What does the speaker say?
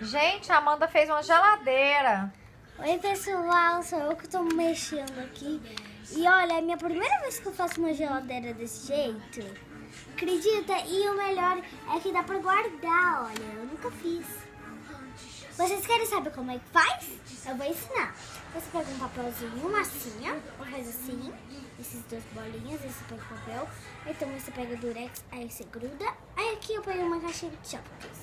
Gente, a Amanda fez uma geladeira. Oi, pessoal, sou eu que tô mexendo aqui. E olha, é a minha primeira vez que eu faço uma geladeira desse jeito. Acredita? E o melhor é que dá pra guardar, olha, eu nunca fiz. Vocês querem saber como é que faz? Eu vou ensinar. Você pega um papelzinho, uma massinha, faz assim, esses duas bolinhas, esse pega o papel. Então você pega o durex, aí você gruda. Aí aqui eu pego uma caixinha de chocolates.